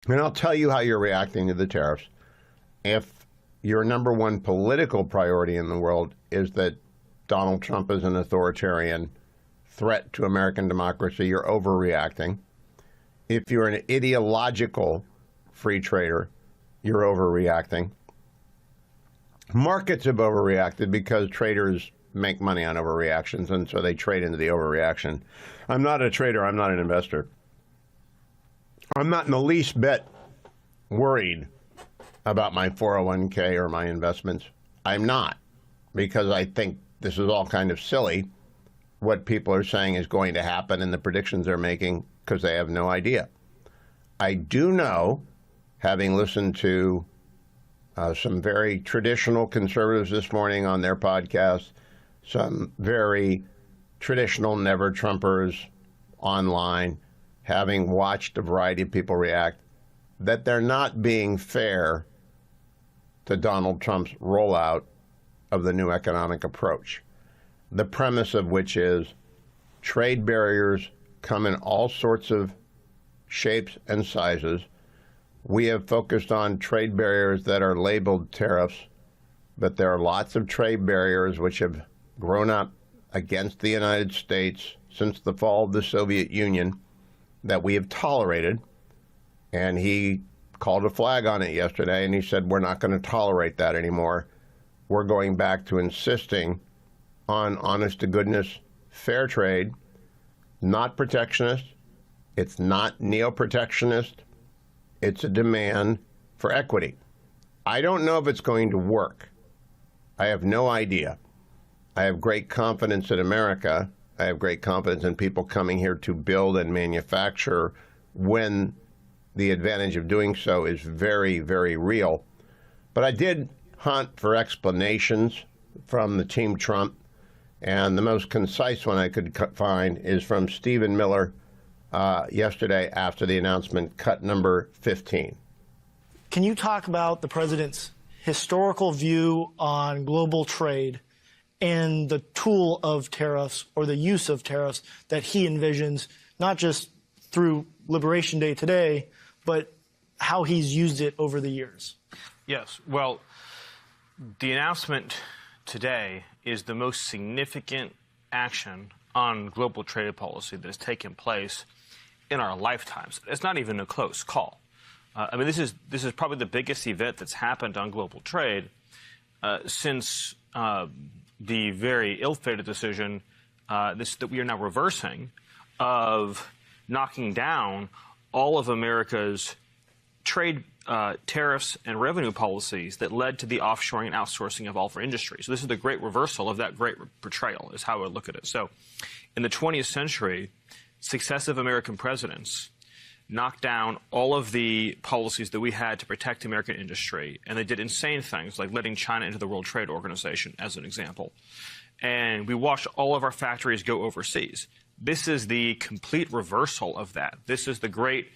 And I'll tell you how you're reacting to the tariffs. If your number one political priority in the world is that Donald Trump is an authoritarian threat to American democracy, you're overreacting. If you're an ideological free trader, you're overreacting. Markets have overreacted because traders make money on overreactions, and so they trade into the overreaction. I'm not a trader. I'm not an investor. I'm not in the least bit worried about my 401k or my investments. I'm not, because I think this is all kind of silly, what people are saying is going to happen and the predictions they're making, because they have no idea. I do know, having listened to some very traditional conservatives this morning on their podcast, some very traditional never-Trumpers online, having watched a variety of people react, that they're not being fair to Donald Trump's rollout of the new economic approach. The premise of which is trade barriers come in all sorts of shapes and sizes. We have focused on trade barriers that are labeled tariffs, but there are lots of trade barriers which have grown up against the United States since the fall of the Soviet Union that we have tolerated. And he called a flag on it yesterday, and he said, we're not going to tolerate that anymore. We're going back to insisting on honest-to-goodness fair trade, not protectionist. It's not neo-protectionist. It's a demand for equity. I don't know if it's going to work. I have no idea. I have great confidence in America. I have great confidence in people coming here to build and manufacture when the advantage of doing so is very, very real. But I did hunt for explanations from the Team Trump, and the most concise one I could find is from Stephen Miller yesterday after the announcement, cut number 15. Can you talk about the president's historical view on global trade and the tool of tariffs, or the use of tariffs, that he envisions, not just through Liberation Day today, but how he's used it over the years? Yes. Well, the announcement today is the most significant action on global trade policy that has taken place in our lifetimes. It's not even a close call. I mean, this is probably the biggest event that's happened on global trade since the very ill-fated decision that we are now reversing of knocking down all of America's trade tariffs and revenue policies that led to the offshoring and outsourcing of all of our industries. So this is the great reversal of that great betrayal, is how I would look at it. So in the 20th century, successive American presidents knocked down all of the policies that we had to protect American industry, and they did insane things like letting China into the World Trade Organization, as an example. And we watched all of our factories go overseas. This is the complete reversal of that. This is the great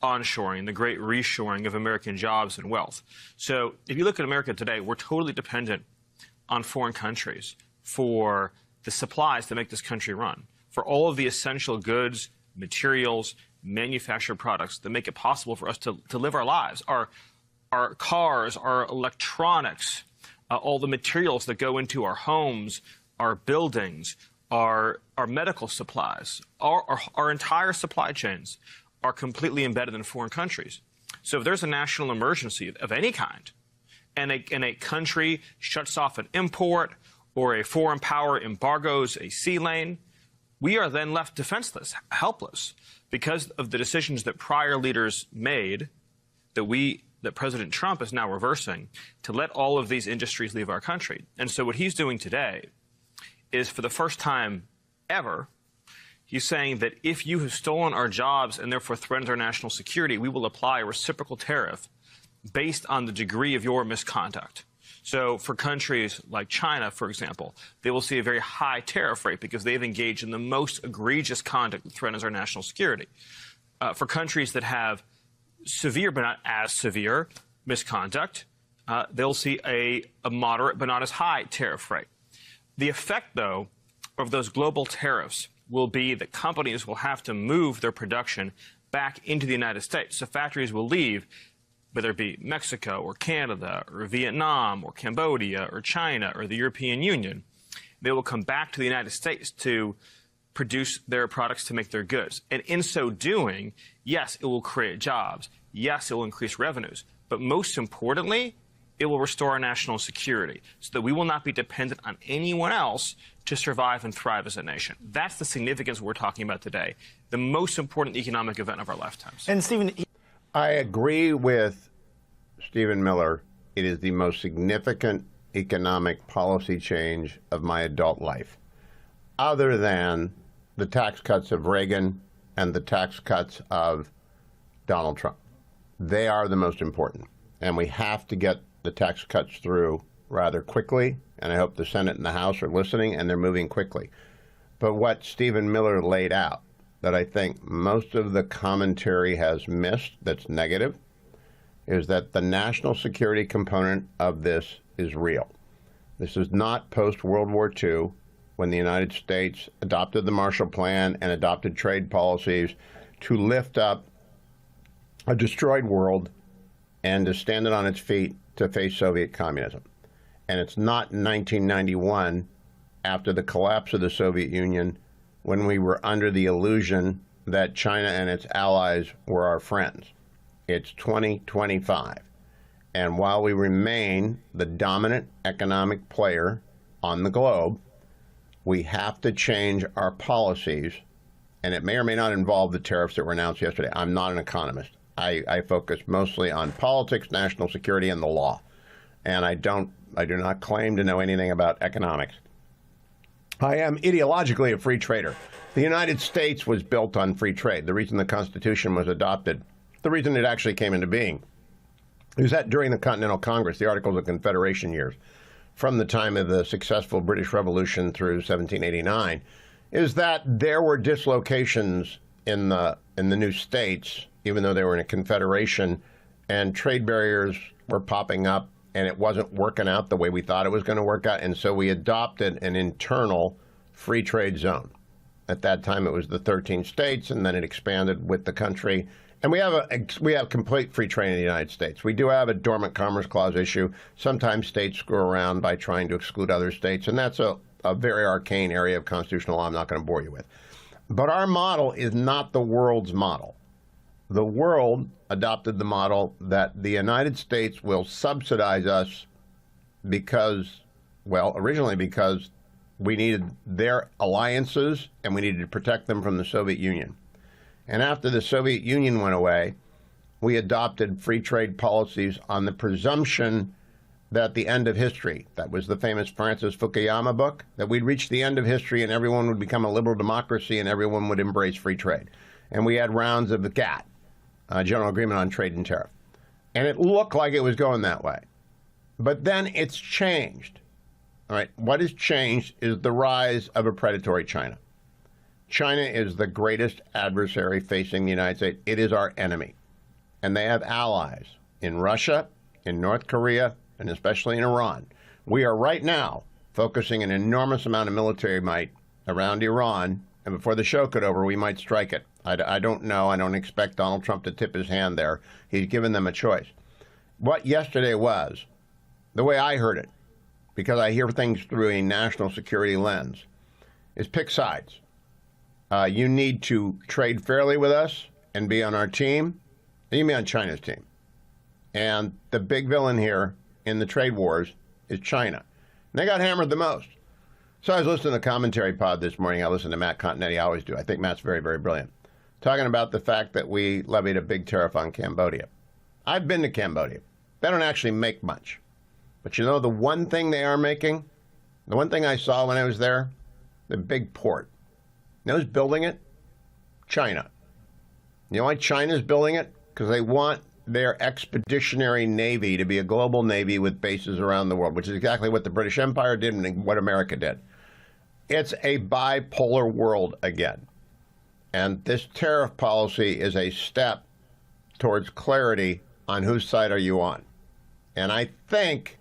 onshoring, the great reshoring of American jobs and wealth. So if you look at America today, we're totally dependent on foreign countries for the supplies that make this country run, for all of the essential goods, materials, manufactured products that make it possible for us to live our lives. Our cars, our electronics, all the materials that go into our homes, our buildings, our medical supplies, our entire supply chains are completely embedded in foreign countries. So if there's a national emergency of any kind, and a country shuts off an import, or a foreign power embargoes a sea lane, we are then left defenseless, helpless, because of the decisions that prior leaders made that President Trump is now reversing to let all of these industries leave our country. And so what he's doing today is, for the first time ever, he's saying that if you have stolen our jobs and therefore threatened our national security, we will apply a reciprocal tariff based on the degree of your misconduct. So for countries like China, for example, they will see a very high tariff rate because they've engaged in the most egregious conduct that threatens our national security. For countries that have severe but not as severe misconduct, they'll see a moderate but not as high tariff rate. The effect, though, of those global tariffs will be that companies will have to move their production back into the United States. So factories will leave, whether it be Mexico or Canada or Vietnam or Cambodia or China or the European Union. They will come back to the United States to produce their products, to make their goods. And in so doing, yes, it will create jobs. Yes, it will increase revenues. But most importantly, it will restore our national security so that we will not be dependent on anyone else to survive and thrive as a nation. That's the significance we're talking about today, the most important economic event of our lifetimes. And Stephen, I agree with Stephen Miller. It is the most significant economic policy change of my adult life, other than the tax cuts of Reagan and the tax cuts of Donald Trump. They are the most important, and we have to get the tax cuts through rather quickly, and I hope the Senate and the House are listening, and they're moving quickly. But what Stephen Miller laid out that I think most of the commentary has missed that's negative is that the national security component of this is real. This is not post-World War II, when the United States adopted the Marshall Plan and adopted trade policies to lift up a destroyed world and to stand it on its feet to face Soviet communism. And it's not in 1991, after the collapse of the Soviet Union, when we were under the illusion that China and its allies were our friends. It's 2025. And while we remain the dominant economic player on the globe, we have to change our policies, and it may or may not involve the tariffs that were announced yesterday. I'm not an economist. I focus mostly on politics, national security, and the law. And I do not claim to know anything about economics. I am ideologically a free trader. The United States was built on free trade. The reason the Constitution was adopted, the reason it actually came into being, is that during the Continental Congress, the Articles of Confederation years, from the time of the successful British Revolution through 1789, is that there were dislocations in the new states, even though they were in a confederation, and trade barriers were popping up, and it wasn't working out the way we thought it was going to work out, and so we adopted an internal free trade zone. At that time, it was the 13 states, and then it expanded with the country. And we have complete free trade in the United States. We do have a dormant commerce clause issue. Sometimes states screw around by trying to exclude other states, and that's a very arcane area of constitutional law I'm not going to bore you with. But our model is not the world's model. The world adopted the model that the United States will subsidize us because, well, originally because we needed their alliances and we needed to protect them from the Soviet Union. And after the Soviet Union went away, we adopted free trade policies on the presumption that the end of history, that was the famous Francis Fukuyama book, that we'd reach the end of history and everyone would become a liberal democracy and everyone would embrace free trade. And we had rounds of the GATT, General Agreement on Trade and Tariff. And it looked like it was going that way. But then it's changed. All right, what has changed is the rise of a predatory China. China is the greatest adversary facing the United States. It is our enemy. And they have allies in Russia, in North Korea, and especially in Iran. We are right now focusing an enormous amount of military might around Iran, and before the show could over, we might strike it. I don't know. I don't expect Donald Trump to tip his hand there. He's given them a choice. What yesterday was, the way I heard it, because I hear things through a national security lens, is pick sides. You need to trade fairly with us and be on our team, and you can be on China's team. And the big villain here in the trade wars is China. And they got hammered the most. So I was listening to the commentary pod this morning. I listened to Matt Continetti. I always do. I think Matt's very, very brilliant. Talking about the fact that we levied a big tariff on Cambodia. I've been to Cambodia. They don't actually make much. But you know the one thing they are making? The one thing I saw when I was there? The big port. You know who's building it? China. You know why China's building it? Because they want their expeditionary navy to be a global navy with bases around the world, which is exactly what the British Empire did and what America did. It's a bipolar world again. And this tariff policy is a step towards clarity on whose side are you on. And I think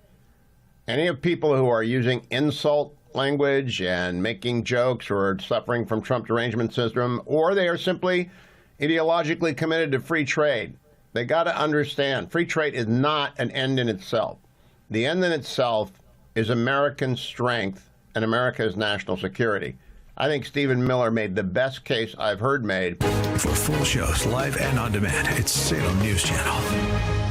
any of people who are using insult language and making jokes or suffering from Trump derangement syndrome, or they are simply ideologically committed to free trade. They got to understand free trade is not an end in itself. The end in itself is American strength and America's national security. I think Stephen Miller made the best case I've heard made. For full shows, live and on demand, it's Salem News Channel.